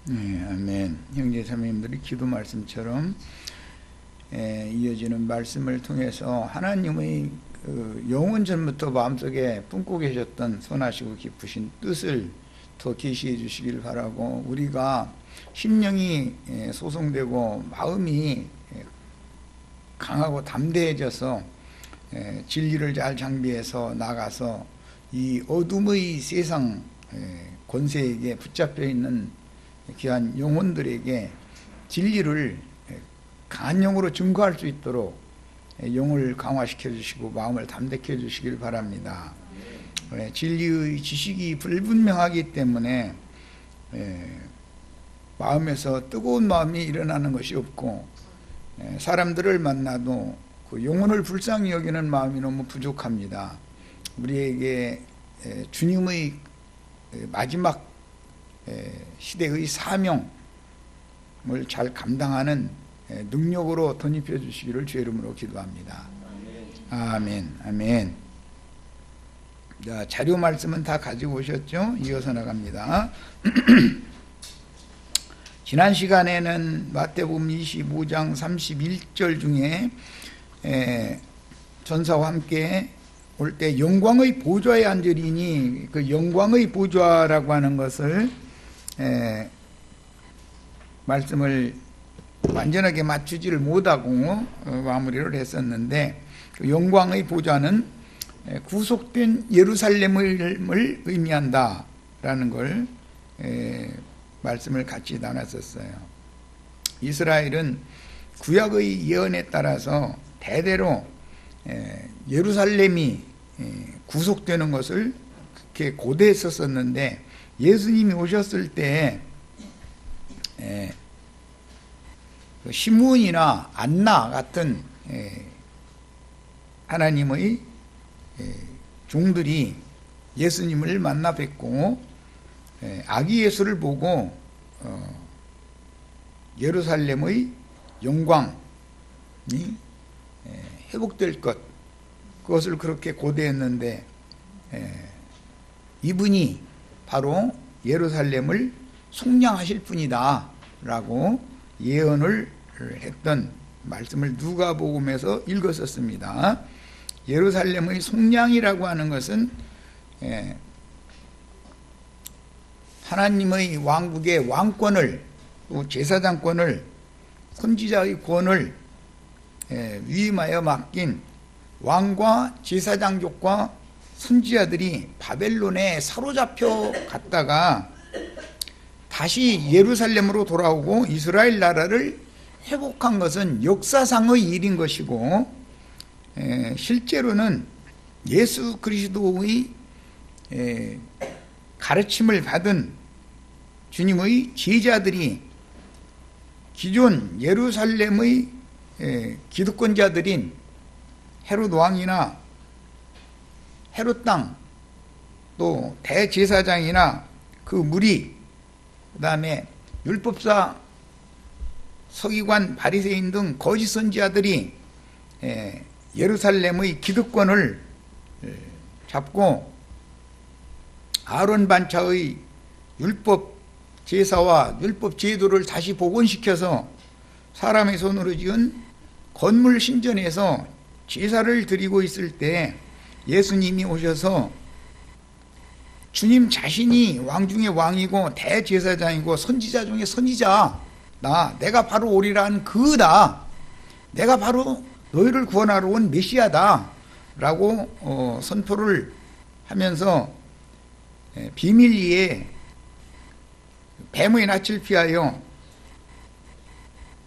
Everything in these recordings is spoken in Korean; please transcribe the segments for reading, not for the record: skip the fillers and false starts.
네, 아멘. 형제 자매님들이 기도 말씀처럼 이어지는 말씀을 통해서 하나님의 영원 전부터 마음속에 품고 계셨던 선하시고 깊으신 뜻을 더 계시해 주시길 바라고, 우리가 심령이 소송되고 마음이 강하고 담대해져서 진리를 잘 장비해서 나가서 이 어둠의 세상 권세에게 붙잡혀 있는 귀한 영혼들에게 진리를 강한 영으로 증거할 수 있도록 영을 강화시켜 주시고 마음을 담대케 해 주시길 바랍니다. 진리의 지식이 불분명하기 때문에 마음에서 뜨거운 마음이 일어나는 것이 없고, 사람들을 만나도 그 영혼을 불쌍히 여기는 마음이 너무 부족합니다. 우리에게 주님의 마지막 시대의 사명을 잘 감당하는 능력으로 덧입혀 주시기를 주의 이름으로 기도합니다. 아멘. 아멘. 자, 자료 말씀은 다 가지고 오셨죠? 이어서 나갑니다. 지난 시간에는 마태복음 25장 31절 중에 전사와 함께 올 때 영광의 보좌에 앉으리니, 그 영광의 보좌라고 하는 것을 말씀을 완전하게 맞추지를 못하고 마무리를 했었는데, 그 영광의 보좌는 구속된 예루살렘을 의미한다라는 걸 말씀을 같이 나눴었어요. 이스라엘은 구약의 예언에 따라서 대대로 예루살렘이 구속되는 것을 그렇게 고대했었는데, 예수님이 오셨을 때 시므온이나 안나 같은 하나님의 종들이 예수님을 만나 뵙고 아기 예수를 보고 예루살렘의 영광이 회복될 것, 그것을 그렇게 고대했는데 이분이 바로 예루살렘을 속량하실 분이다 라고 예언을 했던 말씀을 누가복음에서 읽었었습니다. 예루살렘의 속량이라고 하는 것은 하나님의 왕국의 왕권을, 또 제사장권을, 선지자의 권을 위임하여 맡긴 왕과 제사장족과 선지자들이 바벨론에 사로잡혀 갔다가 다시 예루살렘으로 돌아오고 이스라엘 나라를 회복한 것은 역사상의 일인 것이고, 실제로는 예수 그리스도의 가르침을 받은 주님의 제자들이 기존 예루살렘의 기득권자들인 헤롯 왕이나 헤롯 땅, 또 대제사장이나 그 무리, 그 다음에 율법사, 서기관, 바리새인 등 거짓 선지자들이 예루살렘의 기득권을 잡고 아론 반차의 율법 제사와 율법 제도를 다시 복원시켜서 사람의 손으로 지은 건물 신전에서 제사를 드리고 있을 때 예수님이 오셔서 주님 자신이 왕 중에 왕이고 대제사장이고 선지자 중에 선지자, 내가 바로 오리라는 그다, 내가 바로 너희를 구원하러 온 메시아다 라고 선포를 하면서 비밀리에 뱀의 낯을 피하여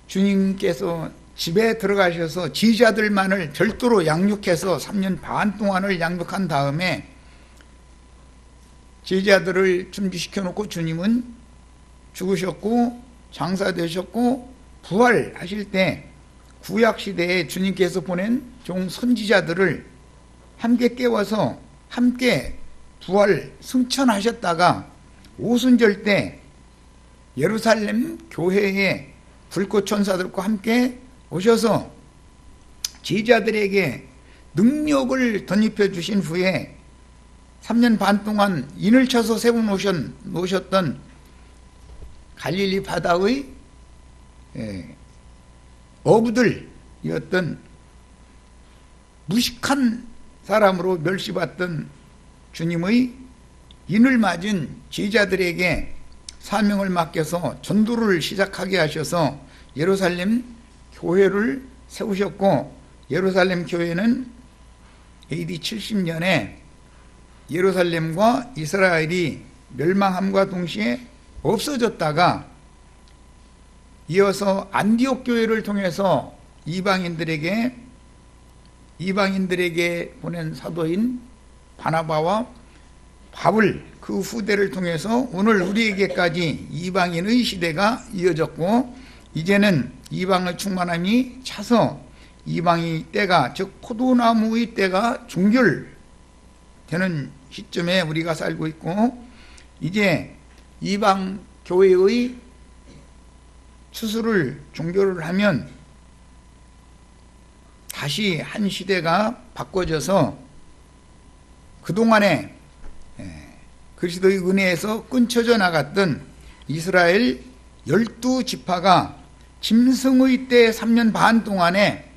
주님께서 집에 들어가셔서 제자들만을 별도로 양육해서 3년 반 동안을 양육한 다음에 제자들을 준비시켜 놓고 주님은 죽으셨고 장사되셨고 부활하실 때 구약시대에 주님께서 보낸 종 선지자들을 함께 깨워서 함께 부활 승천하셨다가 오순절 때 예루살렘 교회에 불꽃 천사들과 함께 오셔서 제자들에게 능력을 덧입혀 주신 후에 3년 반 동안 인을 쳐서 세워놓으셨던 갈릴리 바다의 어부들이었던 무식한 사람으로 멸시받던 주님의 인을 맞은 제자들에게 사명을 맡겨서 전도를 시작하게 하셔서 예루살렘 교회를 세우셨고, 예루살렘 교회는 AD 70년에 예루살렘과 이스라엘이 멸망함과 동시에 없어졌다가 이어서 안디옥 교회를 통해서 이방인들에게 보낸 사도인 바나바와 바울 그 후대를 통해서 오늘 우리에게까지 이방인의 시대가 이어졌고, 이제는 이방의 충만함이 차서 이방의 때가, 즉 포도나무의 때가 종결되는 시점에 우리가 살고 있고, 이제 이방 교회의 추수를 종결을 하면 다시 한 시대가 바꿔져서 그동안에 그리스도의 은혜에서 끊쳐져 나갔던 이스라엘 12지파가 짐승의 때 3년 반 동안에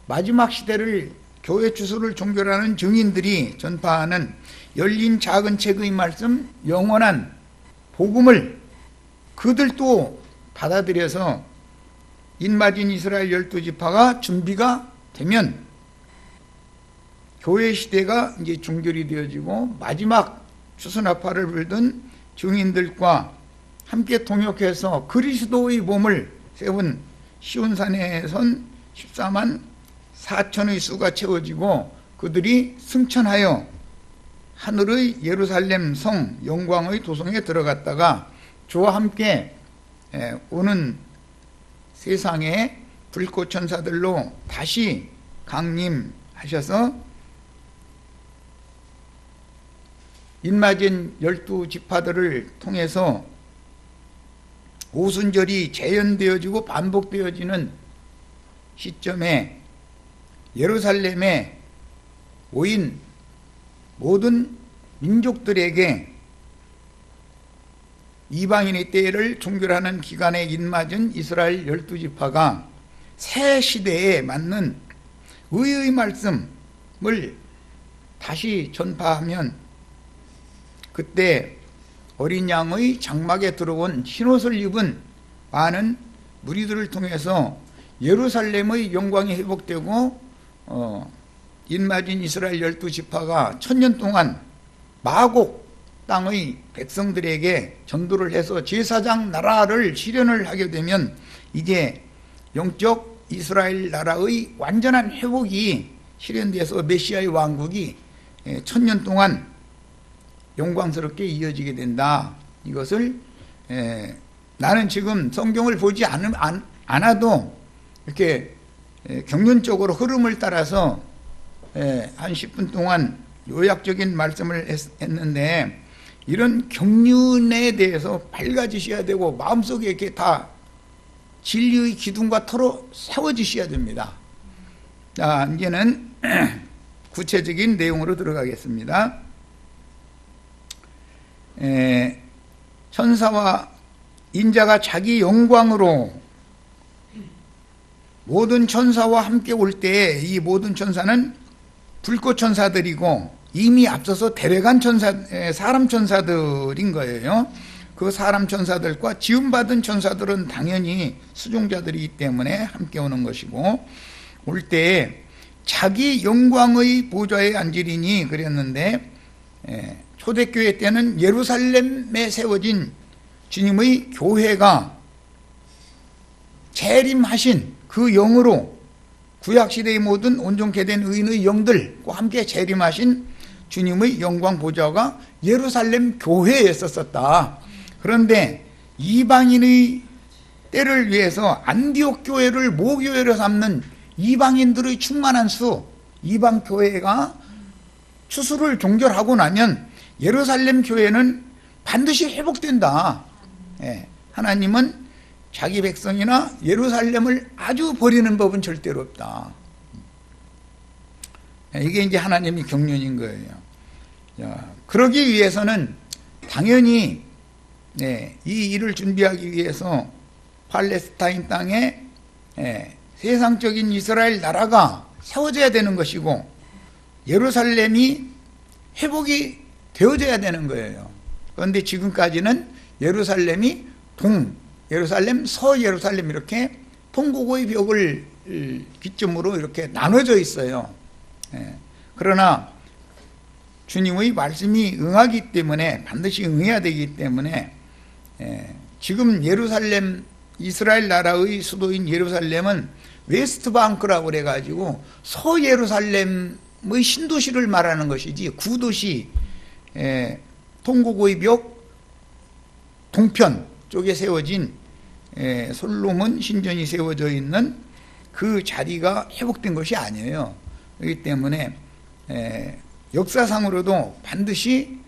마지막 시대를 교회 추수를 종결하는 증인들이 전파하는 열린 작은 책의 말씀, 영원한 복음을 그들도 받아들여서 인맞은 이스라엘 12지파가 준비가 되면 교회 시대가 이제 종결이 되어지고, 마지막 추수나팔을 불던 증인들과 함께 통역해서 그리스도의 몸을 세운 시온산에 선 14만 4천의 수가 채워지고, 그들이 승천하여 하늘의 예루살렘 성 영광의 도성에 들어갔다가 주와 함께 오는 세상에 불꽃 천사들로 다시 강림하셔서 인맞은 12지파들을 통해서 오순절이 재현되어지고 반복되어지는 시점에 예루살렘에 모인 모든 민족들에게 이방인의 때를 종결하는 기간에 인맞은 이스라엘 12지파가 새 시대에 맞는 의의 말씀을 다시 전파하면, 그때 어린 양의 장막에 들어온 흰옷을 입은 많은 무리들을 통해서 예루살렘의 영광이 회복되고, 인맞은 이스라엘 12지파가 1000년 동안 마곡 땅의 백성들에게 전도를 해서 제사장 나라를 실현을 하게 되면 이제 영적 이스라엘 나라의 완전한 회복이 실현돼서 메시아의 왕국이 1000년 동안 영광스럽게 이어지게 된다. 이것을 나는 지금 성경을 보지 않아도 이렇게 경륜적으로 흐름을 따라서 한 10분 동안 요약적인 말씀을 했는데, 이런 경륜에 대해서 밝아지셔야 되고 마음속에 이렇게 다 진리의 기둥과 터로 세워지셔야 됩니다. 자, 이제는 구체적인 내용으로 들어가겠습니다. 천사와 인자가 자기 영광으로 모든 천사와 함께 올 때에 이 모든 천사는 불꽃 천사들이고, 이미 앞서서 데려간 사람 천사들인 거예요. 그 사람 천사들과 지음받은 천사들은 당연히 수종자들이기 때문에 함께 오는 것이고, 올 때에 자기 영광의 보좌에 앉으리니 그랬는데, 초대교회 때는 예루살렘에 세워진 주님의 교회가 재림하신 그 영으로 구약시대의 모든 온전케 된 의인의 영들과 함께 재림하신 주님의 영광 보좌가 예루살렘 교회에 있었다. 그런데 이방인의 때를 위해서 안디옥 교회를 모교회로 삼는 이방인들의 충만한 수, 이방 교회가 추수를 종결하고 나면 예루살렘 교회는 반드시 회복된다. 하나님은 자기 백성이나 예루살렘을 아주 버리는 법은 절대로 없다. 이게 이제 하나님의 경륜인 거예요. 그러기 위해서는 당연히 이 일을 준비하기 위해서 팔레스타인 땅에 세상적인 이스라엘 나라가 세워져야 되는 것이고 예루살렘이 회복이 되어져야 되는 거예요. 그런데 지금까지는 예루살렘이 예루살렘, 서예루살렘 이렇게 통곡의 벽을 기점으로 이렇게 나눠져 있어요. 그러나 주님의 말씀이 응하기 때문에 반드시 응해야 되기 때문에 지금 예루살렘, 이스라엘 나라의 수도인 예루살렘은 웨스트방크라고 그래가지고 서예루살렘의 신도시를 말하는 것이지 구도시 통곡의 벽 동편 쪽에 세워진 솔로몬 신전이 세워져 있는 그 자리가 회복된 것이 아니에요. 그렇기 때문에 역사상으로도 반드시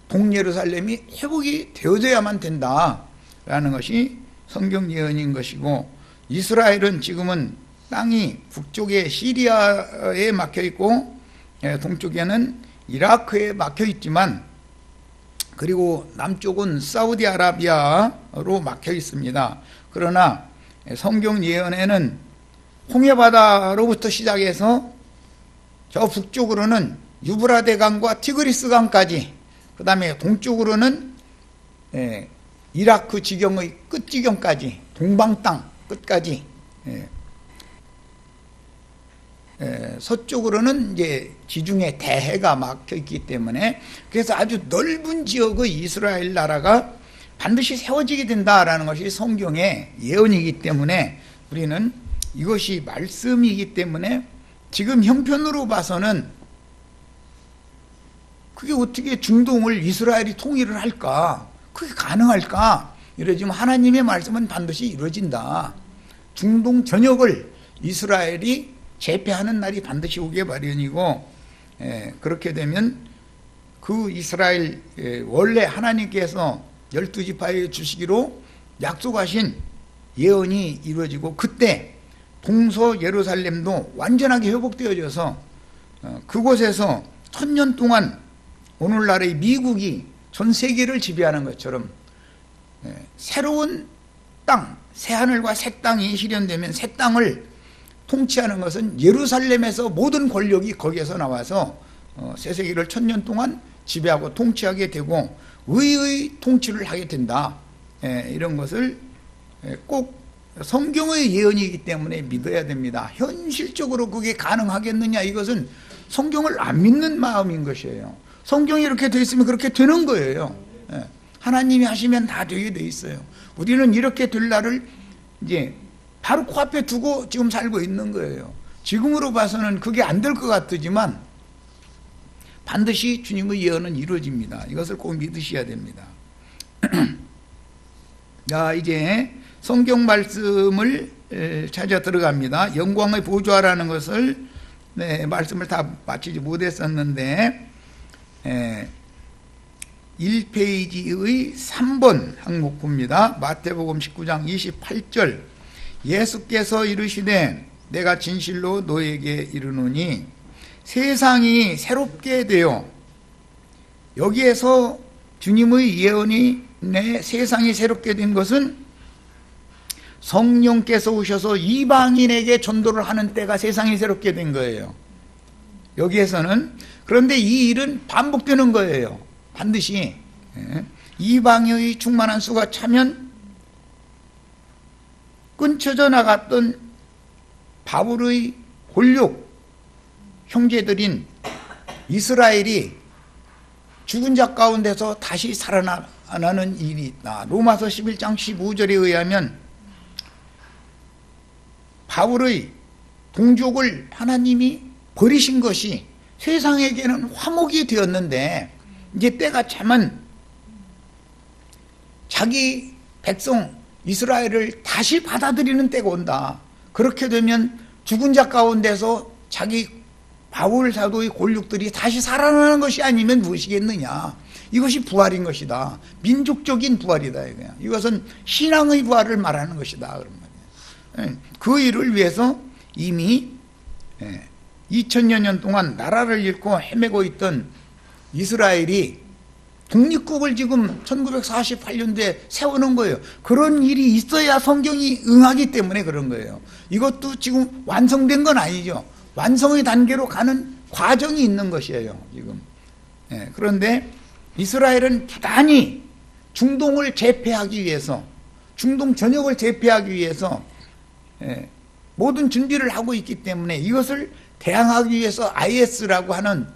동예루살렘이 회복이 되어져야만 된다라는 것이 성경 예언인 것이고, 이스라엘은 지금은 땅이 북쪽에 시리아에 막혀 있고 동쪽에는 이라크에 막혀 있지만, 그리고 남쪽은 사우디아라비아로 막혀 있습니다. 그러나 성경 예언에는 홍해바다로부터 시작해서 저 북쪽으로는 유브라데 강과 티그리스 강까지, 그 다음에 동쪽으로는 이라크 지경의 끝 지경까지, 동방 땅 끝까지, 서쪽으로는 이제 지중해 대해가 막혀 있기 때문에, 그래서 아주 넓은 지역의 이스라엘 나라가 반드시 세워지게 된다라는 것이 성경의 예언이기 때문에, 우리는 이것이 말씀이기 때문에 지금 형편으로 봐서는 그게 어떻게 중동을 이스라엘이 통일을 할까? 그게 가능할까? 이러지만 하나님의 말씀은 반드시 이루어진다. 중동 전역을 이스라엘이 제패하는 날이 반드시 오게 마련이고, 그렇게 되면 그 이스라엘 원래 하나님께서 12지파에 주시기로 약속하신 예언이 이루어지고, 그때 동서 예루살렘도 완전하게 회복되어져서 그곳에서 1000년 동안 오늘날의 미국이 전 세계를 지배하는 것처럼 새로운 땅, 새하늘과 새 땅이 실현되면, 새 땅을 통치하는 것은 예루살렘에서 모든 권력이 거기에서 나와서 새 세계를 1000년 동안 지배하고 통치하게 되고 의의 통치를 하게 된다. 이런 것을 꼭 성경의 예언이기 때문에 믿어야 됩니다. 현실적으로 그게 가능하겠느냐, 이것은 성경을 안 믿는 마음인 것이에요. 성경이 이렇게 돼 있으면 그렇게 되는 거예요. 하나님이 하시면 다 되게 돼 있어요. 우리는 이렇게 될 날을 이제 바로 코앞에 두고 지금 살고 있는 거예요. 지금으로 봐서는 그게 안 될 것 같지만 반드시 주님의 예언은 이루어집니다. 이것을 꼭 믿으셔야 됩니다. 자, 이제 성경 말씀을 찾아 들어갑니다. 영광의 보좌라는 것을 말씀을 다 마치지 못했었는데 1페이지의 3번 항목부입니다. 마태복음 19장 28절, 예수께서 이르시되 내가 진실로 너에게 이르노니 세상이 새롭게 되어, 여기에서 주님의 예언이 세상이 새롭게 된 것은 성령께서 오셔서 이방인에게 전도를 하는 때가 세상이 새롭게 된 거예요. 여기에서는. 그런데 이 일은 반복되는 거예요. 반드시 이방의 충만한 수가 차면 끊쳐져 나갔던 바울의 골육 형제들인 이스라엘이 죽은 자 가운데서 다시 살아나는 일이 있다. 로마서 11장 15절에 의하면 바울의 동족을 하나님이 버리신 것이 세상에게는 화목이 되었는데, 이제 때가 차면 자기 백성 이스라엘을 다시 받아들이는 때가 온다. 그렇게 되면 죽은 자 가운데서 자기 바울 사도의 골육들이 다시 살아나는 것이 아니면 무엇이겠느냐. 이것이 부활인 것이다. 민족적인 부활이다. 이것은 신앙의 부활을 말하는 것이다. 그런 말이에요. 그 일을 위해서 이미 2000여 년 동안 나라를 잃고 헤매고 있던 이스라엘이 독립국을 지금 1948년도에 세우는 거예요. 그런 일이 있어야 성경이 응하기 때문에 그런 거예요. 이것도 지금 완성된 건 아니죠. 완성의 단계로 가는 과정이 있는 것이에요, 지금. 예, 그런데 이스라엘은 부단히 중동을 제패하기 위해서, 중동 전역을 제패하기 위해서 모든 준비를 하고 있기 때문에 이것을 대항하기 위해서 IS라고 하는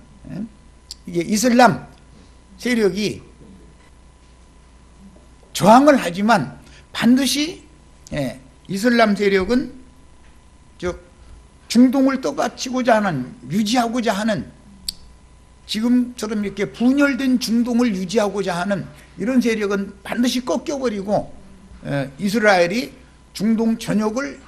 이게 이슬람 세력이 저항을 하지만 반드시 이슬람 세력은 즉 중동을 떠받치고자 하는, 유지하고자 하는, 지금처럼 이렇게 분열된 중동을 유지하고자 하는 이런 세력은 반드시 꺾여버리고 이스라엘이 중동 전역을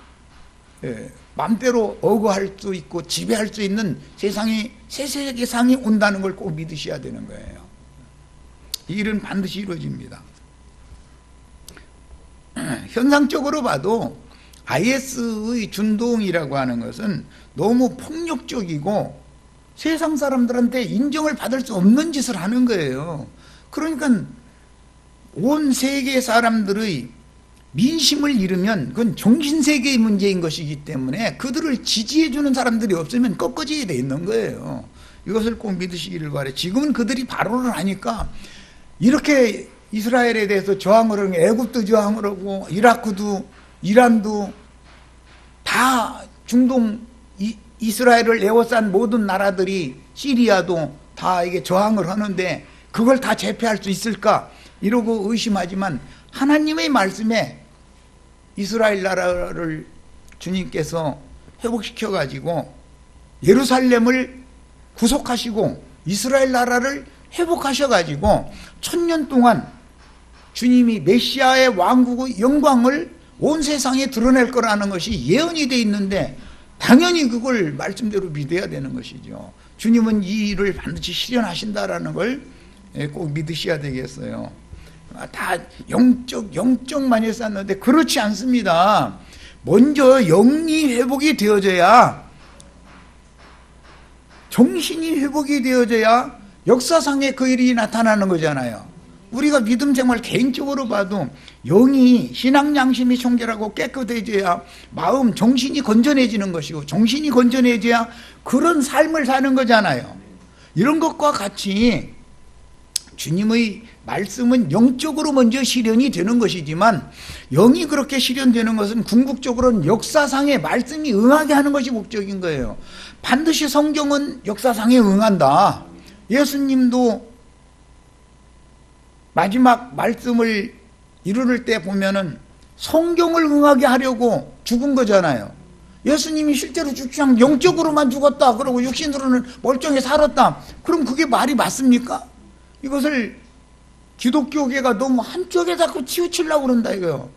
마음대로 억어할 수 있고 지배할 수 있는 세상이, 새 세계상이 온다는 걸 꼭 믿으셔야 되는 거예요. 이 일은 반드시 이루어집니다. 현상적으로 봐도 IS의 준동이라고 하는 것은 너무 폭력적이고 세상 사람들한테 인정을 받을 수 없는 짓을 하는 거예요. 그러니까 온 세계 사람들의 민심을 잃으면 그건 정신세계의 문제인 것이기 때문에 그들을 지지해주는 사람들이 없으면 꺾어지게 돼 있는 거예요. 이것을 꼭 믿으시기를 바라요. 지금은 그들이 바로를 하니까 이렇게 이스라엘에 대해서 저항을 하는, 애굽도 저항을 하고 이라크도 이란도 다 중동 이스라엘을 에워싼 모든 나라들이, 시리아도 다 이게 저항을 하는데 그걸 다 제패할 수 있을까 이러고 의심하지만 하나님의 말씀에 이스라엘 나라를 주님께서 회복시켜 가지고 예루살렘을 구속하시고 이스라엘 나라를 회복하셔 가지고 1000년 동안 주님이 메시아의 왕국의 영광을 온 세상에 드러낼 거라는 것이 예언이 되어 있는데 당연히 그걸 말씀대로 믿어야 되는 것이죠. 주님은 이 일을 반드시 실현하신다라는 걸 꼭 믿으셔야 되겠어요. 다 영적만 했었는데 그렇지 않습니다. 먼저 영이 회복이 되어져야, 정신이 회복이 되어져야 역사상에 그 일이 나타나는 거잖아요. 우리가 믿음 생활 개인적으로 봐도 영이, 신앙 양심이 청결하고 깨끗해져야 마음, 정신이 건전해지는 것이고, 정신이 건전해져야 그런 삶을 사는 거잖아요. 이런 것과 같이 주님의 말씀은 영적으로 먼저 실현이 되는 것이지만 영이 그렇게 실현되는 것은 궁극적으로는 역사상의 말씀이 응하게 하는 것이 목적인 거예요. 반드시 성경은 역사상에 응한다. 예수님도 마지막 말씀을 이루를 때 보면은 성경을 응하게 하려고 죽은 거잖아요. 예수님이 실제로 죽지 않고 영적으로만 죽었다 그러고 육신으로는 멀쩡히 살았다. 그럼 그게 말이 맞습니까? 이것을 기독교계가 너무 한쪽에 자꾸 치우치려고 그런다 이거요.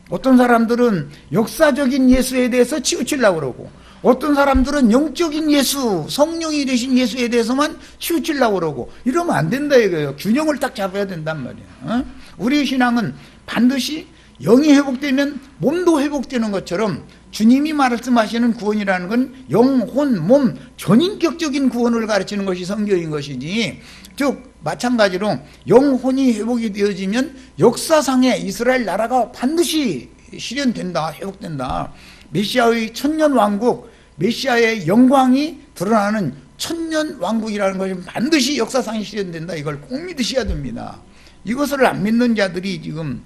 어떤 사람들은 역사적인 예수에 대해서 치우치려고 그러고, 어떤 사람들은 영적인 예수, 성령이 되신 예수에 대해서만 치우치려고 그러고, 이러면 안 된다 이거예요. 균형을 딱 잡아야 된단 말이에요. 우리 신앙은 반드시 영이 회복되면 몸도 회복되는 것처럼 주님이 말씀하시는 구원이라는 건 영, 혼, 몸 전인격적인 구원을 가르치는 것이 성경인 것이지, 즉 마찬가지로 영혼이 회복이 되어지면 역사상에 이스라엘 나라가 반드시 실현된다, 회복된다. 메시아의 천년왕국, 메시아의 영광이 드러나는 천년왕국이라는 것이 반드시 역사상에 실현된다. 이걸 꼭 믿으셔야 됩니다. 이것을 안 믿는 자들이 지금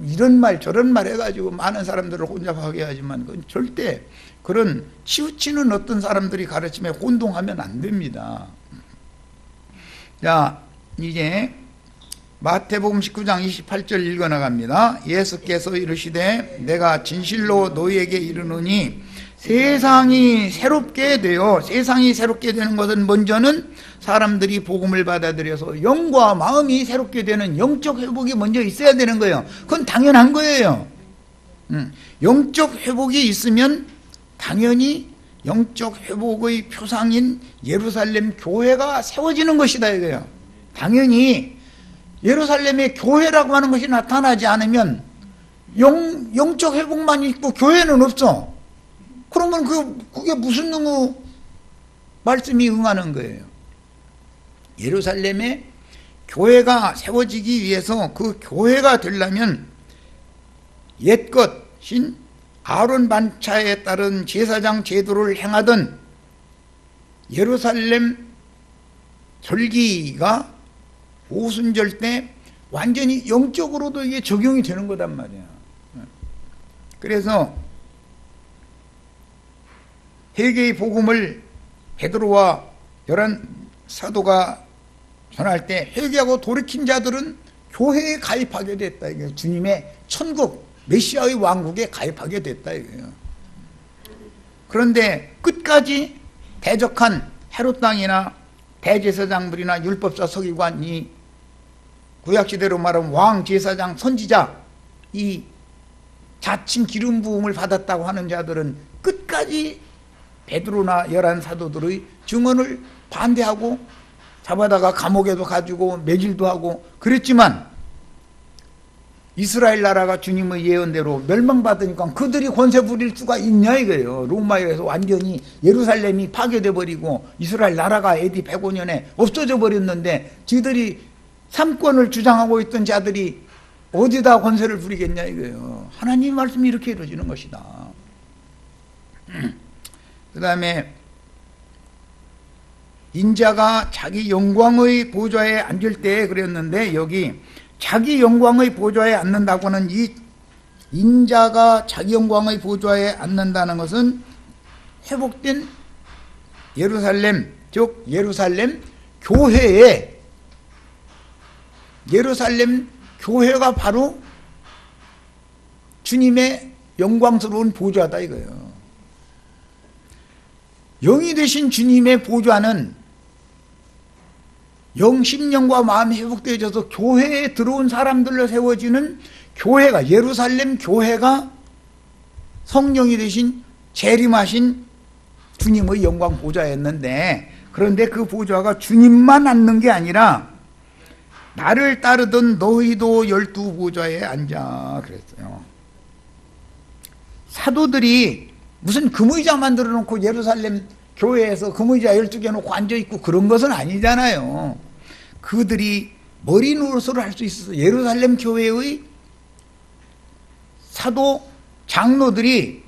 이런 말 저런 말 해가지고 많은 사람들을 혼잡하게 하지만 그건 절대 그런 치우치는 어떤 사람들이 가르침에 혼동하면 안 됩니다. 자, 이제 마태복음 19장 28절 읽어나갑니다. 예수께서 이르시되 내가 진실로 너희에게 이르노니 세상이 새롭게 되어, 세상이 새롭게 되는 것은 먼저는 사람들이 복음을 받아들여서 영과 마음이 새롭게 되는 영적 회복이 먼저 있어야 되는 거예요. 그건 당연한 거예요. 영적 회복이 있으면 당연히 영적 회복의 표상인 예루살렘 교회가 세워지는 것이다 이거예요. 당연히 예루살렘의 교회라고 하는 것이 나타나지 않으면 영적 회복만 있고 교회는 없어. 그러면 그게 무슨 말씀이 응하는 거예요. 예루살렘에 교회가 세워지기 위해서 그 교회가 되려면 옛것인 아론 반차에 따른 제사장 제도를 행하던 예루살렘 절기가 오순절 때 완전히 영적으로도 이게 적용이 되는 거단 말이야. 그래서 회개의 복음을 베드로와 11 사도가 전할 때 회개하고 돌이킨 자들은 교회에 가입하게 됐다. 이게 주님의 천국 메시아의 왕국에 가입하게 됐다 이거예요. 그런데 끝까지 대적한 헤롯 왕이나 대제사장들이나 율법사 서기관이 구약시대로 말하면 왕, 제사장, 선지자 이 자칭 기름 부음을 받았다고 하는 자들은 끝까지 베드로나 11 사도들의 증언을 반대하고 잡아다가 감옥에도 가지고 매질도 하고 그랬지만 이스라엘 나라가 주님의 예언대로 멸망받으니까 그들이 권세 부릴 수가 있냐 이거예요. 로마에서 완전히 예루살렘이 파괴돼 버리고 이스라엘 나라가 AD 105년에 없어져 버렸는데 지들이 삼권을 주장하고 있던 자들이 어디다 권세를 부리겠냐 이거예요. 하나님 말씀이 이렇게 이루어지는 것이다. 그 다음에 인자가 자기 영광의 보좌에 앉을 때 그랬는데 여기 자기 영광의 보좌에 앉는다고는 이 인자가 자기 영광의 보좌에 앉는다는 것은 회복된 예루살렘 즉 예루살렘 교회가 바로 주님의 영광스러운 보좌다 이거예요. 영이 되신 주님의 보좌는 영, 심령과 마음이 회복되어져서 교회에 들어온 사람들로 세워지는 교회가 예루살렘 교회가 성령이 되신 재림하신 주님의 영광 보좌였는데 그런데 그 보좌가 주님만 앉는 게 아니라 나를 따르던 너희도 12보좌에 앉아 그랬어요. 사도들이 무슨 금의자 만들어 놓고 예루살렘 교회에서 금의자 12개 놓고 앉아있고 그런 것은 아니잖아요. 그들이 머리 노릇을 할 수 있어서 예루살렘 교회의 사도 장로들이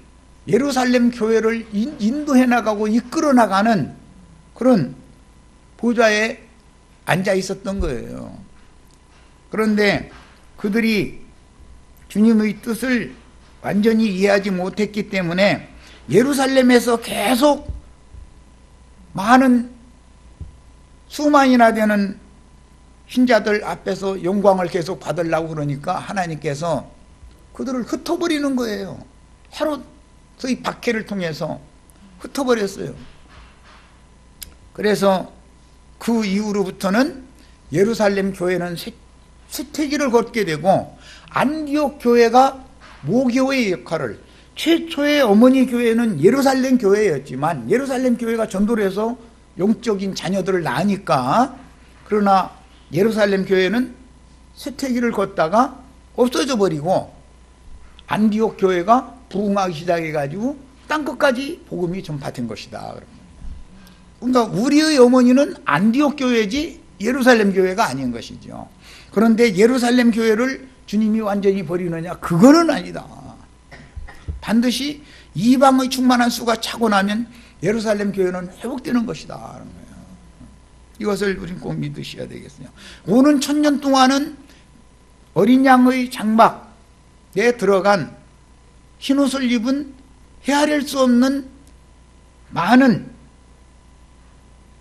예루살렘 교회를 인도해 나가고 이끌어 나가는 그런 보좌에 앉아 있었던 거예요. 그런데 그들이 주님의 뜻을 완전히 이해하지 못했기 때문에 예루살렘에서 계속 많은 수만이나 되는 신자들 앞에서 영광을 계속 받으려고 그러니까 하나님께서 그들을 흩어버리는 거예요. 헤롯의 박해를 통해서 흩어버렸어요. 그래서 그 이후로부터는 예루살렘 교회는 쇠퇴기를 걷게 되고 안디옥 교회가 모교의 역할을 최초의 어머니 교회는 예루살렘 교회였지만 예루살렘 교회가 전도를 해서 영적인 자녀들을 낳으니까 그러나 예루살렘 교회는 쇠퇴기를 걷다가 없어져 버리고 안디옥 교회가 부흥하기 시작해가지고 땅끝까지 복음이 전파된 것이다. 그러니까 우리의 어머니는 안디옥 교회지 예루살렘 교회가 아닌 것이죠. 그런데 예루살렘 교회를 주님이 완전히 버리느냐? 그거는 아니다. 반드시 이방의 충만한 수가 차고 나면 예루살렘 교회는 회복되는 것이다. 이것을 우린 꼭 믿으셔야 되겠어요. 오는 1000년 동안은 어린 양의 장막에 들어간 흰옷을 입은 헤아릴 수 없는 많은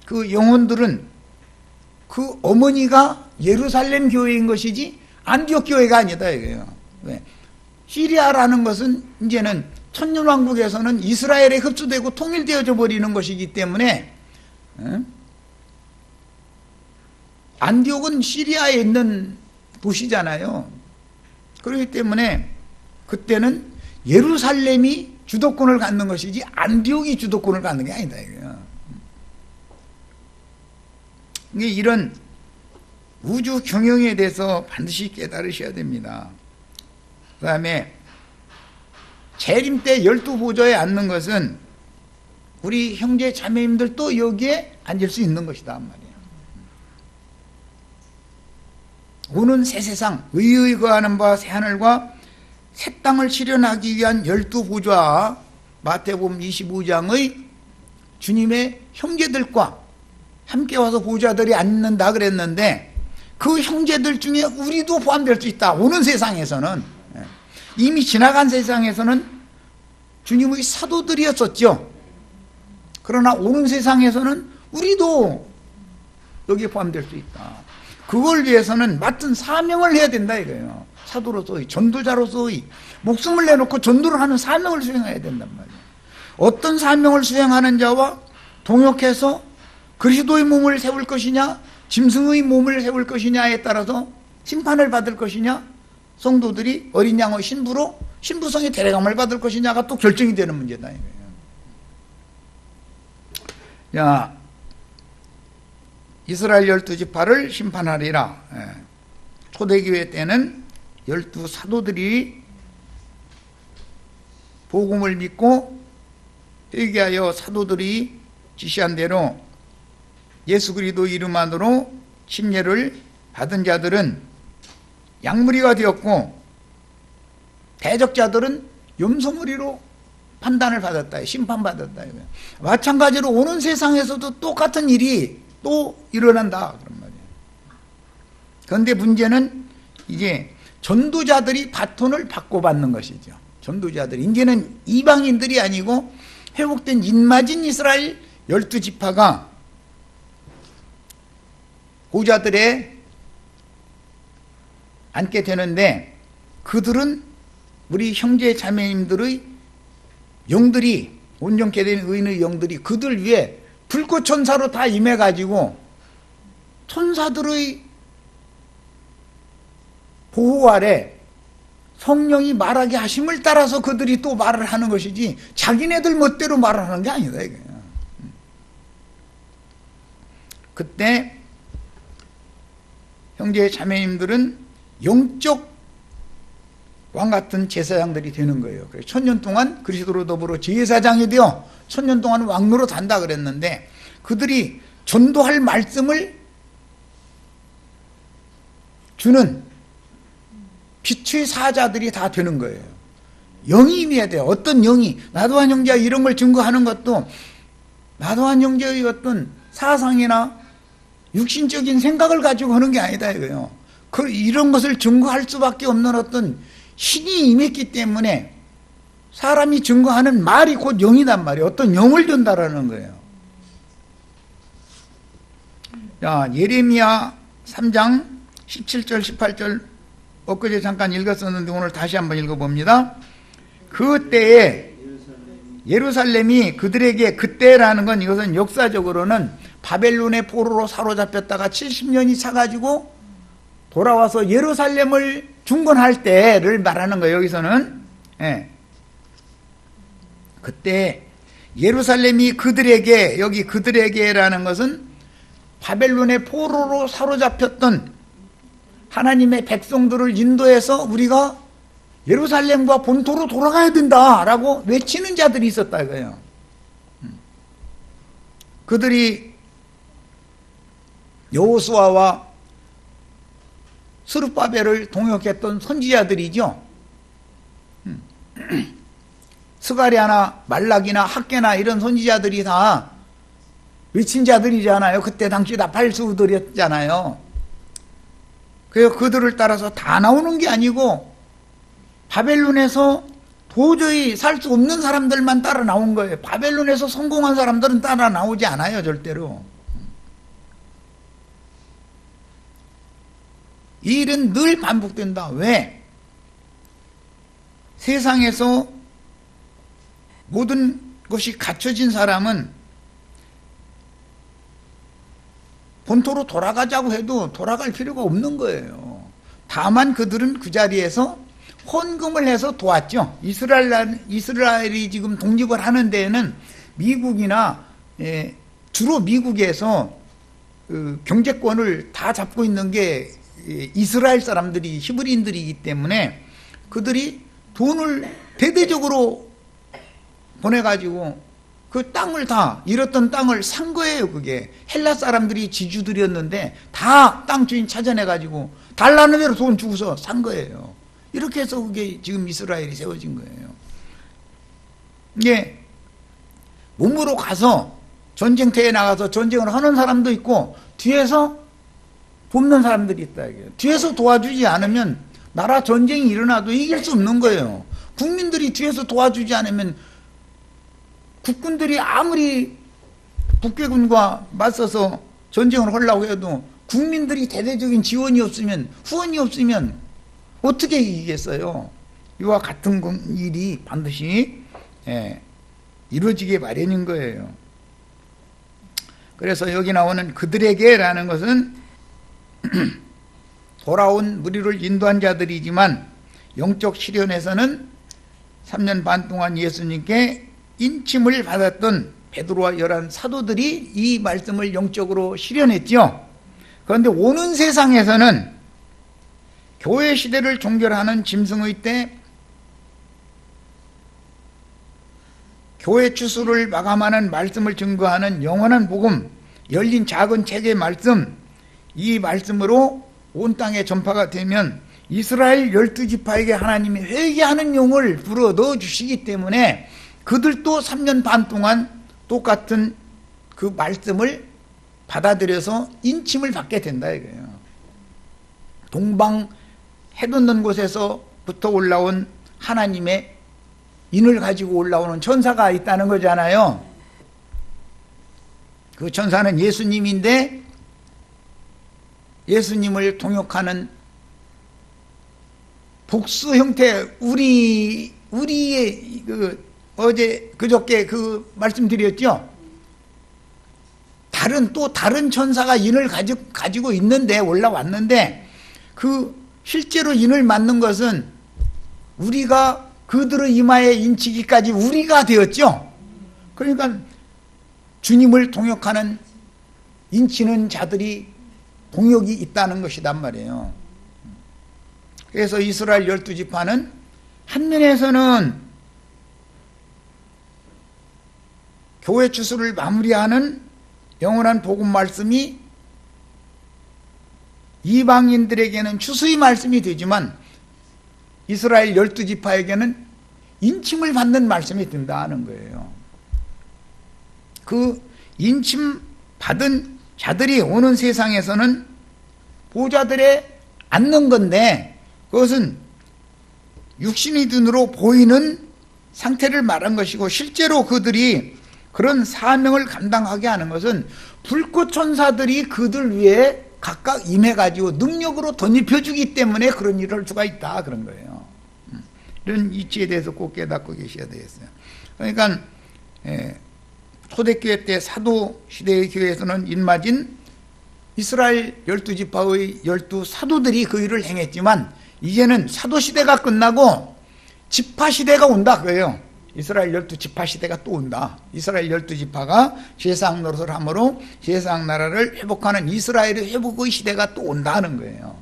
그 영혼들은 그 어머니가 예루살렘 교회인 것이지 안디옥 교회가 아니다 이거예요. 왜? 시리아라는 것은 이제는 천년왕국에서는 이스라엘에 흡수되고 통일되어져 버리는 것이기 때문에 안디옥은 시리아에 있는 도시잖아요. 그렇기 때문에 그때는 예루살렘이 주도권을 갖는 것이지 안디옥이 주도권을 갖는 게 아니다 이거예요. 이런 우주 경영에 대해서 반드시 깨달으셔야 됩니다. 그 다음에 재림 때 12보좌에 앉는 것은 우리 형제 자매님들도 여기에 앉을 수 있는 것이다 말이에요. 오는 새 세상, 의의 거하는 바 새 하늘과 새 땅을 실현하기 위한 12보좌, 마태복음 25장의 주님의 형제들과 함께 와서 보좌들이 앉는다 그랬는데, 그 형제들 중에 우리도 포함될 수 있다. 오는 세상에서는, 이미 지나간 세상에서는 주님의 사도들이었었죠. 그러나 오는 세상에서는 우리도 여기에 포함될 수 있다. 그걸 위해서는 맡은 사명을 해야 된다 이거예요. 사도로서의, 전도자로서의 목숨을 내놓고 전도를 하는 사명을 수행해야 된단 말이에요. 어떤 사명을 수행하는 자와 동역해서 그리스도의 몸을 세울 것이냐, 짐승의 몸을 세울 것이냐에 따라서 심판을 받을 것이냐, 성도들이 어린 양의 신부로 신부성의 대례감을 받을 것이냐가 또 결정이 되는 문제다 이거예요. 자, 이스라엘 12지파를 심판하리라. 초대교회 때는 12사도들이 복음을 믿고 회개하여 사도들이 지시한 대로 예수 그리스도 이름 안으로 침례를 받은 자들은 양무리가 되었고, 대적자들은 염소무리로 판단을 받았다, 심판받았다. 마찬가지로 오는 세상에서도 똑같은 일이 또 일어난다 그런 말이에요. 그런데 문제는 이제 전도자들이 바톤을 바꿔받는 것이죠. 전도자들이 이제는 이방인들이 아니고 회복된 인마진 이스라엘 12지파가 보좌들에 앉게 되는데, 그들은 우리 형제 자매님들의 영들이, 온전케 된 의인의 영들이 그들 위해 불꽃 천사로 다 임해가지고 천사들의 보호 아래 성령이 말하게 하심을 따라서 그들이 또 말을 하는 것이지, 자기네들 멋대로 말을 하는 게 아니다 이거야. 그때 형제 자매님들은 영적 왕 같은 제사장들이 되는 거예요. 그래서 1000년 동안 그리스도로 더불어 제사장이 되어 1000년 동안 왕노로 산다 그랬는데, 그들이 전도할 말씀을 주는 빛의 사자들이 다 되는 거예요. 영이 임해야 돼요. 어떤 영이, 나도한 형제가 이런 걸 증거하는 것도 나도한 형제의 어떤 사상이나 육신적인 생각을 가지고 하는 게 아니다 이거예요. 이런 것을 증거할 수밖에 없는 어떤 신이 임했기 때문에 사람이 증거하는 말이 곧 영이단 말이에요. 어떤 영을 전달하는 거예요. 자, 예레미야 3장 17절 18절 엊그제 잠깐 읽었었는데 오늘 다시 한번 읽어봅니다. 그때에 예루살렘이 그들에게, 그때라는 건 이것은 역사적으로는 바벨론의 포로로 사로잡혔다가 70년이 차가지고 돌아와서 예루살렘을 중건할 때를 말하는 거예요. 여기서는 그때 예루살렘이 그들에게, 여기 그들에게라는 것은 바벨론의 포로로 사로잡혔던 하나님의 백성들을 인도해서 우리가 예루살렘과 본토로 돌아가야 된다라고 외치는 자들이 있었다 이거예요. 그들이 여호수아와 스룹바벨을 동역했던 선지자들이죠. 스가랴나 말락이나 학개나 이런 선지자들이 다 외친 자들이잖아요. 그때 당시 다 발수들이었잖아요. 그래서 그들을 따라서 다 나오는 게 아니고 바벨론에서 도저히 살 수 없는 사람들만 따라 나온 거예요. 바벨론에서 성공한 사람들은 따라 나오지 않아요, 절대로. 이 일은 늘 반복된다. 왜? 세상에서 모든 것이 갖춰진 사람은 본토로 돌아가자고 해도 돌아갈 필요가 없는 거예요. 다만 그들은 그 자리에서 헌금을 해서 도왔죠. 이스라엘이 지금 독립을 하는 데에는 미국이나 주로 미국에서 경제권을 다 잡고 있는 게 이스라엘 사람들이, 히브리인들이기 때문에 그들이 돈을 대대적으로 보내가지고 그 땅을 다, 잃었던 땅을 산 거예요. 그게 헬라 사람들이 지주들이었는데 다 땅 주인 찾아내가지고 달라는 대로 돈 주고서 산 거예요. 이렇게 해서 그게 지금 이스라엘이 세워진 거예요. 이게 몸으로 가서 전쟁터에 나가서 전쟁을 하는 사람도 있고 뒤에서 돕는 사람들이 있다 이게요. 뒤에서 도와주지 않으면 나라 전쟁이 일어나도 이길 수 없는 거예요. 국민들이 뒤에서 도와주지 않으면 국군들이 아무리 북괴군과 맞서서 전쟁을 하려고 해도 국민들이 대대적인 지원이 없으면, 후원이 없으면 어떻게 이기겠어요? 이와 같은 일이 반드시 이루어지게 마련인 거예요. 그래서 여기 나오는 그들에게라는 것은 돌아온 무리를 인도한 자들이지만 영적 시련에서는 3년 반 동안 예수님께 인침을 받았던 베드로와 11 사도들이 이 말씀을 영적으로 실현했죠. 그런데 오는 세상에서는 교회 시대를 종결하는 짐승의 때, 교회 추수를 마감하는 말씀을 증거하는 영원한 복음, 열린 작은 책의 말씀, 이 말씀으로 온 땅에 전파가 되면 이스라엘 12지파에게 하나님이 회개하는 용을 불어 넣어주시기 때문에 그들도 3년 반 동안 똑같은 그 말씀을 받아들여서 인침을 받게 된다 이거예요. 동방 해돋는 곳에서부터 올라온 하나님의 인을 가지고 올라오는 천사가 있다는 거잖아요. 그 천사는 예수님인데 예수님을 동역하는 복수 형태, 우리의 그저께 그 말씀드렸죠. 다른 천사가 인을 가지고 있는데 올라왔는데 그 실제로 인을 맞는 것은 우리가 그들의 이마에 인치기까지 우리가 되었죠. 그러니까 주님을 동역하는 인치는 자들이 동역이 있다는 것이단 말이에요. 그래서 이스라엘 12지파는 한 면에서는 교회 추수를 마무리하는 영원한 복음 말씀이 이방인들에게는 추수의 말씀이 되지만 이스라엘 12지파에게는 인침을 받는 말씀이 된다는 거예요. 그 인침 받은 자들이 오는 세상에서는 보좌들에 앉는 건데 그것은 육신의 눈으로 보이는 상태를 말한 것이고 실제로 그들이 그런 사명을 감당하게 하는 것은 불꽃 천사들이 그들 위에 각각 임해가지고 능력으로 덧입혀주기 때문에 그런 일을 할 수가 있다 그런 거예요. 이런 이치에 대해서 꼭 깨닫고 계셔야 되겠어요. 그러니까 초대교회 때 사도시대의 교회에서는 인맞은 이스라엘 12지파의 12사도들이 그 일을 행했지만 이제는 사도시대가 끝나고 지파시대가 온다 그거예요. 이스라엘 12지파 시대가 또 온다. 이스라엘 12지파가 제사장 노릇을 함으로 제사장 나라를 회복하는 이스라엘의 회복의 시대가 또 온다는 거예요.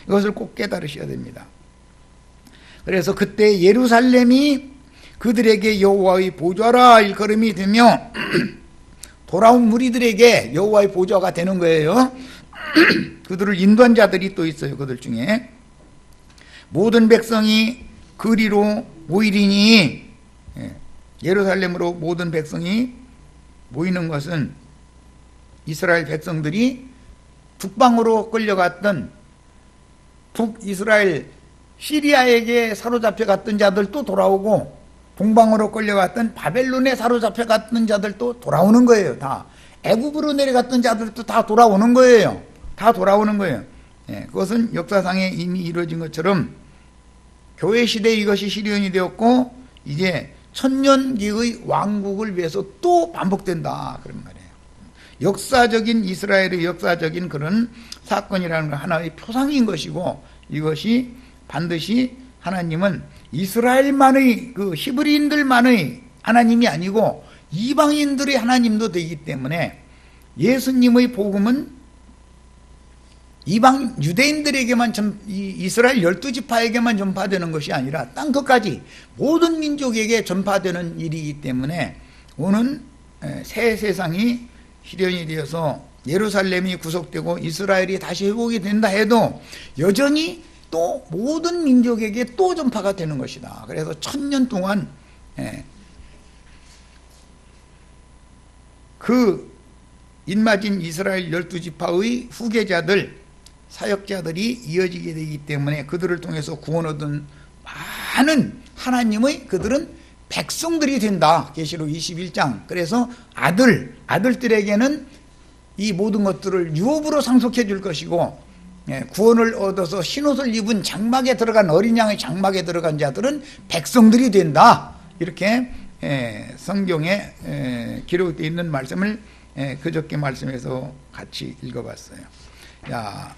이것을 꼭 깨달으셔야 됩니다. 그래서 그때 예루살렘이 그들에게 여호와의 보좌라 일컬음이 되며 돌아온 무리들에게 여호와의 보좌가 되는 거예요. 그들을 인도한 자들이 또 있어요. 그들 중에 모든 백성이 그리로 모이리니, 예루살렘으로 모든 백성이 모이는 것은 이스라엘 백성들이 북방으로 끌려갔던 북이스라엘 시리아에게 사로잡혀 갔던 자들도 돌아오고 동방으로 끌려갔던 바벨론에 사로잡혀 갔던 자들도 돌아오는 거예요. 다 애굽으로 내려갔던 자들도 다 돌아오는 거예요. 다 돌아오는 거예요. 그것은 역사상에 이미 이루어진 것처럼 교회 시대에 이것이 실현이 되었고 이제 천년기의 왕국을 위해서 또 반복된다 그런 말이에요. 역사적인 이스라엘의 역사적인 그런 사건이라는 건 하나의 표상인 것이고 이것이 반드시 하나님은 이스라엘만의 그 히브리인들만의 하나님이 아니고 이방인들의 하나님도 되기 때문에 예수님의 복음은 이방 유대인들에게만 이스라엘 12지파에게만 전파되는 것이 아니라 땅 끝까지 모든 민족에게 전파되는 일이기 때문에 오는 새 세상이 실현이 되어서 예루살렘이 구속되고 이스라엘이 다시 회복이 된다 해도 여전히 또 모든 민족에게 또 전파가 되는 것이다. 그래서 1000년 동안 그 인마진 이스라엘 12지파의 후계자들, 사역자들이 이어지게 되기 때문에 그들을 통해서 구원 얻은 많은 하나님의 그들은 백성들이 된다. 계시록 21장. 그래서 아들들에게는 이 모든 것들을 유업으로 상속해 줄 것이고, 구원을 얻어서 흰옷을 입은 장막에 들어간 어린 양의 장막에 들어간 자들은 백성들이 된다. 이렇게 성경에 기록되어 있는 말씀을 그저께 말씀에서 같이 읽어봤어요. 자,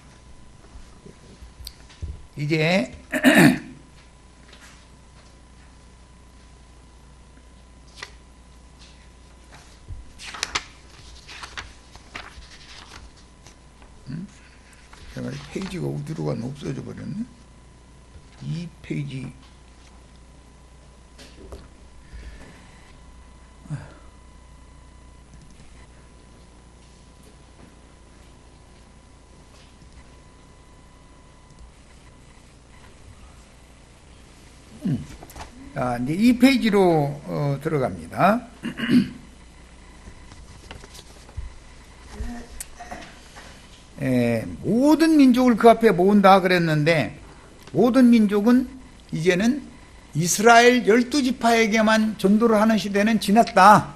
이제 제가 페이지가 어디로 갔나 없어져 버렸네. 2페이지. 자, 이제 2페이지로 들어갑니다. 모든 민족을 그 앞에 모은다 그랬는데, 모든 민족은 이제는 이스라엘 12지파에게만 전도를 하는 시대는 지났다.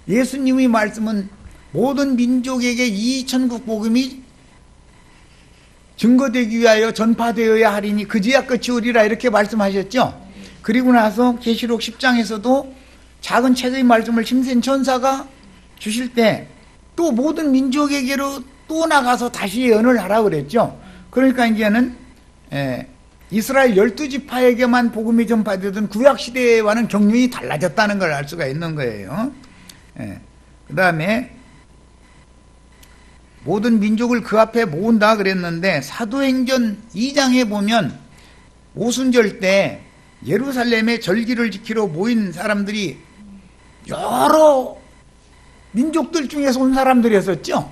예수님의 말씀은 모든 민족에게 이 천국 복음이 증거되기 위하여 전파되어야 하리니 그제야 끝이 오리라, 이렇게 말씀하셨죠. 그리고 나서 계시록 10장에서도 작은 책의 말씀을 힘센 천사가 주실 때 또 모든 민족에게로 또 나가서 다시 예언을 하라 그랬죠. 그러니까 이제는 이스라엘 12지파에게만 복음이 전파되던 구약시대와는 경륜이 달라졌다는 걸 알 수가 있는 거예요. 그 다음에 모든 민족을 그 앞에 모은다 그랬는데, 사도행전 2장에 보면 오순절 때 예루살렘의 절기를 지키러 모인 사람들이 여러 민족들 중에서 온 사람들이었었죠.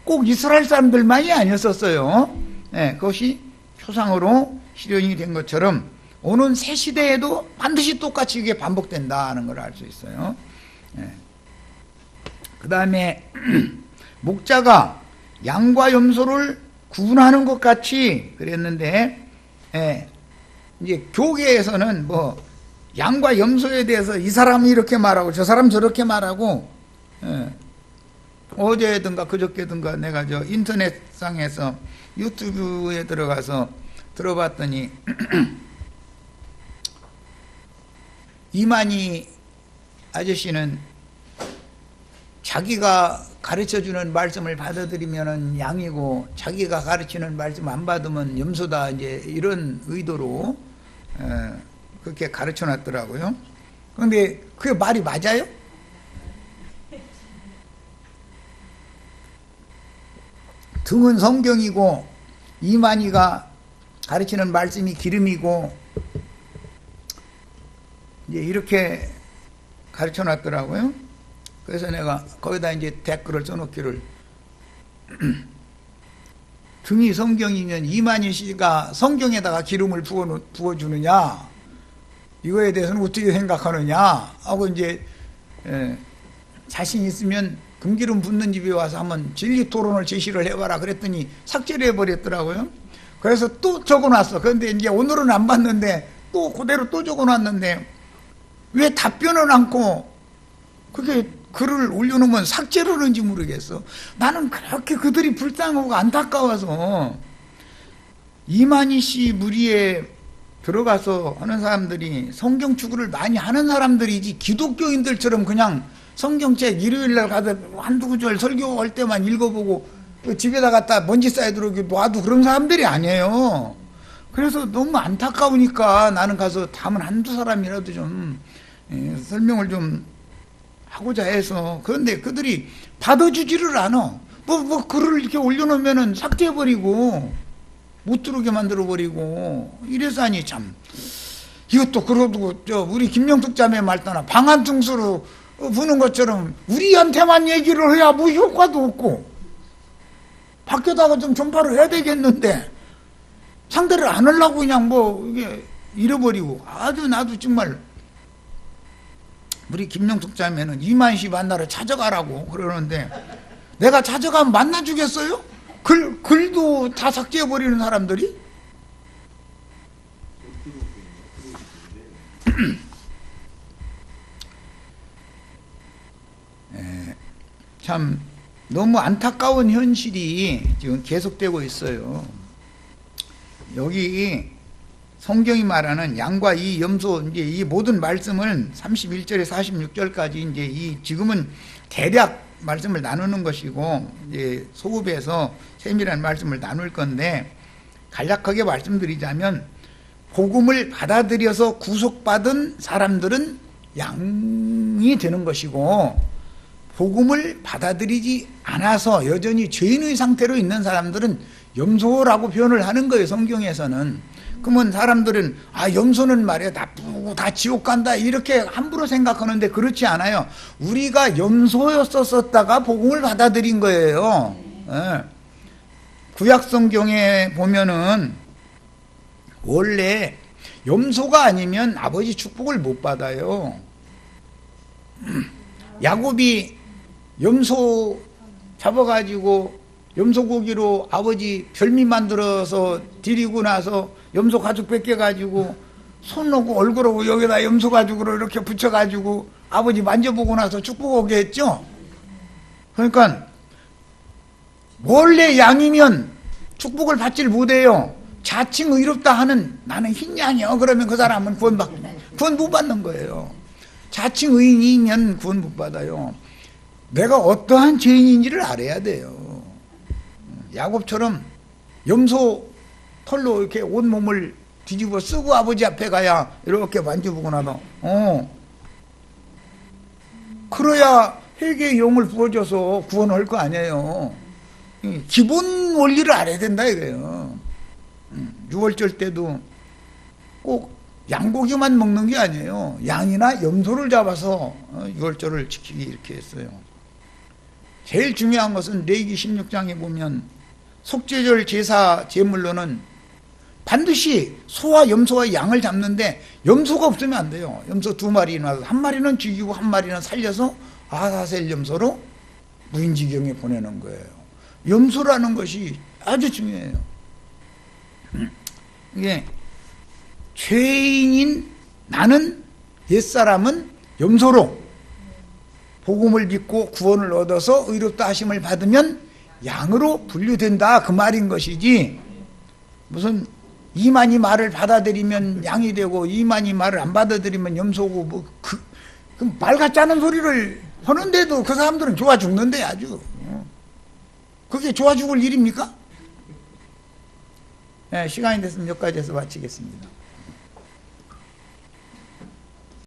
꼭 이스라엘 사람들만이 아니었었어요. 그것이 표상으로 실현이 된 것처럼 오는 새 시대에도 반드시 똑같이 이게 반복된다는 걸 알 수 있어요. 그 다음에 목자가 양과 염소를 구분하는 것 같이 그랬는데, 이제 교계에서는 뭐 양과 염소에 대해서 이 사람이 이렇게 말하고 저 사람 저렇게 말하고, 어제든가 그저께든가 내가 저 인터넷상에서 유튜브에 들어가서 들어봤더니 이만희 아저씨는 자기가 가르쳐주는 말씀을 받아들이면 양이고 자기가 가르치는 말씀 안 받으면 염소다, 이제 이런 의도로 그렇게 가르쳐 놨더라고요. 그런데 그게 말이 맞아요? 등은 성경이고 이만희가 가르치는 말씀이 기름이고, 이제 이렇게 가르쳐 놨더라고요. 그래서 내가 거기다 이제 댓글을 써놓기를 등이 성경이면 이만희 씨가 성경에다가 기름을 부어주느냐, 이거에 대해서는 어떻게 생각하느냐 하고, 이제 자신 있으면 금기름 붓는 집에 와서 한번 진리 토론을 제시를 해봐라 그랬더니 삭제를 해버렸더라고요. 그래서 또 적어놨어. 그런데 이제 오늘은 안 봤는데 또 그대로 또 적어놨는데, 왜 답변을 않고 그게 글을 올려놓으면 삭제를 하는지 모르겠어. 나는 그렇게 그들이 불쌍하고 안타까워서, 이만희 씨 무리에 들어가서 하는 사람들이 성경 추구를 많이 하는 사람들이지, 기독교인들처럼 그냥 성경책 일요일날 가서 한두 구절 설교할 때만 읽어보고 집에다 갖다 먼지 쌓이도록 놔도 그런 사람들이 아니에요. 그래서 너무 안타까우니까 나는 가서 다음은 한두 사람이라도 좀 설명을 좀 하고자 해서. 그런데 그들이 받아주지를 않아. 뭐 글을 이렇게 올려놓으면은 삭제해버리고 못 들어오게 만들어버리고 이래서. 아니 참, 이것도 그러고 우리 김영숙 자매 말따나 방한증수로 부는 것처럼 우리한테만 얘기를 해야 뭐 효과도 없고 밖에다가 좀 전파를 해야 되겠는데 상대를 안 하려고 그냥 뭐 이게 잃어버리고 아주 나도 정말 우리 김영숙 자매는 이만시 만나러 찾아가라고 그러는데 내가 찾아가면 만나주겠어요? 글도 다 삭제해버리는 사람들이? 참 너무 안타까운 현실이 지금 계속되고 있어요. 여기 성경이 말하는 양과 이 염소, 이제 이 모든 말씀을 31절에 46절까지 이제 이 지금은 대략 말씀을 나누는 것이고 이제 소급해서 세밀한 말씀을 나눌 건데 간략하게 말씀드리자면 복음을 받아들여서 구속받은 사람들은 양이 되는 것이고 복음을 받아들이지 않아서 여전히 죄인의 상태로 있는 사람들은 염소라고 표현을 하는 거예요. 성경에서는. 그러면 사람들은 염소는 말이야 나쁘고 다 지옥 간다 이렇게 함부로 생각하는데 그렇지 않아요. 우리가 염소였었다가 복음을 받아들인 거예요. 예. 구약 성경에 보면은 원래 염소가 아니면 아버지 축복을 못 받아요. 야곱이 염소 잡아가지고 염소고기로 아버지 별미 만들어서 드리고 나서 염소 가죽 벗겨가지고 손 놓고 얼굴하고 여기다 염소 가죽으로 이렇게 붙여가지고 아버지 만져보고 나서 축복 오게 했죠. 그러니까 원래 양이면 축복을 받질 못해요. 자칭 의롭다 하는 나는 흰 양이요 그러면 그 사람은 구원 못 받는 거예요. 자칭 의인이면 구원 못 받아요. 내가 어떠한 죄인인지를 알아야 돼요. 야곱처럼 염소 털로 이렇게 온몸을 뒤집어 쓰고 아버지 앞에 가야 이렇게 만져보고 나서 그래야 회개의 영을 부어줘서 구원할 거 아니에요. 기본 원리를 알아야 된다 이거예요. 6월절 때도 꼭 양고기만 먹는 게 아니에요. 양이나 염소를 잡아서 6월절을 지키기 이렇게 했어요. 제일 중요한 것은 레위기 16장에 보면 속죄절 제사 제물로는 반드시 소와 염소와 양을 잡는데 염소가 없으면 안 돼요. 염소 2마리나 한 마리는 죽이고 한 마리는 살려서 아사셀 염소로 무인지경에 보내는 거예요. 염소라는 것이 아주 중요해요. 이게 죄인인 나는 옛사람은 염소로 복음을 믿고 구원을 얻어서 의롭다 하심을 받으면 양으로 분류된다 그 말인 것이지 무슨 이만희 말을 받아들이면 양이 되고 이만희 말을 안 받아들이면 염소고 뭐 말 같지 않은 소리를 하는데도 그 사람들은 좋아 죽는데 아주 그게 좋아 죽을 일입니까? 네, 시간이 됐으면 여기까지 해서 마치겠습니다.